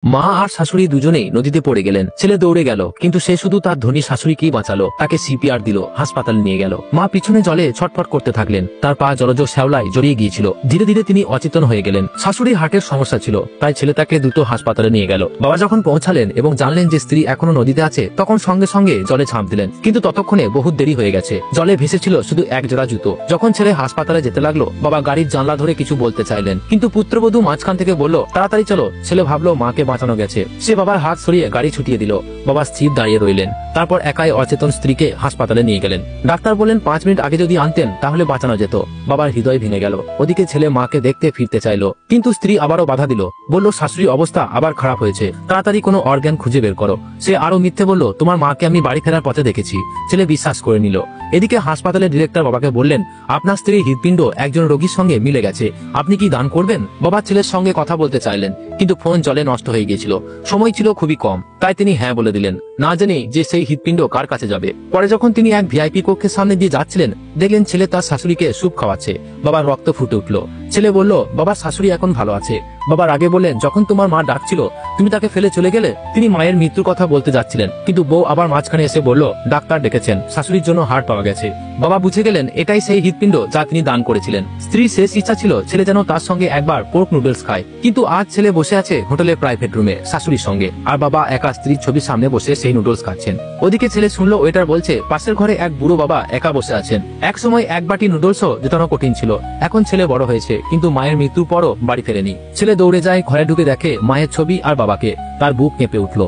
মা আর শাশুড়ি দুজনেই নদীতে পড়ে গেলেন। ছেলে দৌড়ে গেল, কিন্তু সে শুধু তার ধনী শাশুড়িকেই বাঁচালো। তাকে সিপিআর দিল, হাসপাতালে নিয়ে গেল। মা পিছনে জলে ছটফট করতে থাকলেন। তার পা জলজ শ্যাওলায় জড়িয়ে গিয়েছিল। ধীরে ধীরে তিনি অচেতন হয়ে গেলেন। শাশুড়ি হার্টের সমস্যা ছিল, তাই ছেলে তাকে দ্রুত হাসপাতালে নিয়ে গেল। বাবা যখন পৌঁছালেন এবং জানলেন যে স্ত্রী এখনো নদীতে আছে, তখন সঙ্গে সঙ্গে জলে ঝাঁপ দিলেন। কিন্তু ততক্ষণে বহুত দেরি হয়ে গেছে। জলে ভেসেছিল শুধু এক জোড়া জুতো। যখন ছেলে হাসপাতালে যেতে লাগলো, বাবা গাড়ির জানলা ধরে কিছু বলতে চাইলেন, কিন্তু পুত্রবধূ মাঝখান থেকে বলল, তাড়াতাড়ি চলো। ছেলে ভাবলো মাকে বাঁচানো গেছে। সে বাবার হাত সরিয়ে গাড়ি ছুটিয়ে দিল। বাবা স্থির দাঁড়িয়ে রইলেন। তারপর একাই অচেতন স্ত্রীকে হাসপাতালে নিয়ে গেলেন। ডাক্তার বললেন 5 মিনিট আগে যদি আনতেন তাহলে বাঁচানো যেত। বাবার হৃদয় ভেঙে গেল। ওদিকে ছেলে মাকে দেখতে ফিরতে চাইলো, কিন্তু স্ত্রী আবারও বাধা দিল। বলল শাশুড়ির অবস্থা আবার খারাপ হয়েছে, তাড়াতাড়ি কোনো অর্গান খুঁজে বের করো। সে আরো মিথ্যে বলল, তোমার মাকে আমি বাড়ি ফেরার পথে দেখেছি। ছেলে বিশ্বাস করে নিল। এদিকে হাসপাতালের ডিরেক্টর বাবাকে বললেন, আপনার স্ত্রীর হৃদপিণ্ড একজন রোগীর সঙ্গে মিলে গেছে, আপনি কি দান করবেন? বাবা ছেলের সঙ্গে কথা বলতে চাইলেন, কিন্তু ফোন জলে নষ্ট হয়ে গিয়েছিল। সময় ছিল খুবই কম, তাই তিনি হ্যাঁ বলে দিলেন, না জানি যে সেই হৃদপিণ্ড কার কাছে যাবে। পরে যখন তিনি এক ভিআইপি কক্ষের সামনে দিয়ে যাচ্ছিলেন, দেখলেন ছেলে তার শাশুড়িকে স্যুপ খাওয়াচ্ছে। বাবার রক্ত ফুটে উঠল। ছেলে বলল, বাবার শাশুড়ি এখন ভালো আছে। বাবার আগে বললেন, যখন তোমার মা ডাকছিল তুমি তাকে ফেলে চলে গেলে। তিনি মায়ের মৃত্যুর কথা বলতে যাচ্ছিলেন, কিন্তু বউ আবার মাঝখানে এসে বলল, ডাক্তার ডেকেছেন, শাশুড়ির জন্য হাড় পাওয়া গেছে। বাবা বুঝে গেলেন এটাই সেই হৃদপিণ্ড যা তিনি দান করেছিলেন। স্ত্রীর শেষ ইচ্ছা ছিল ছেলে যেন তার সঙ্গে একবার পোর্ক নুডলস খায়, কিন্তু আজ ছেলে বসে আছে হোটেলের প্রাইভেট রুমে শাশুড়ির সঙ্গে, আর বাবা একা স্ত্রীর ছবির সামনে বসে সেই নুডলস খাচ্ছেন। ওদিকে ছেলে শুনলো ওয়েটার বলছে পাশের ঘরে এক বুড়ো বাবা একা বসে আছেন। এক সময় এক বাটি নুডলসও জোটানো কঠিন ছিল। এখন ছেলে বড় হয়েছে, কিন্তু মায়ের মৃত্যুর পরও বাড়ি ফেরেনি। ছেলে দৌড়ে যায়, ঘরে ঢুকে দেখে মায়ের ছবি আর বাবাকে। তার বুক কেঁপে উঠলো।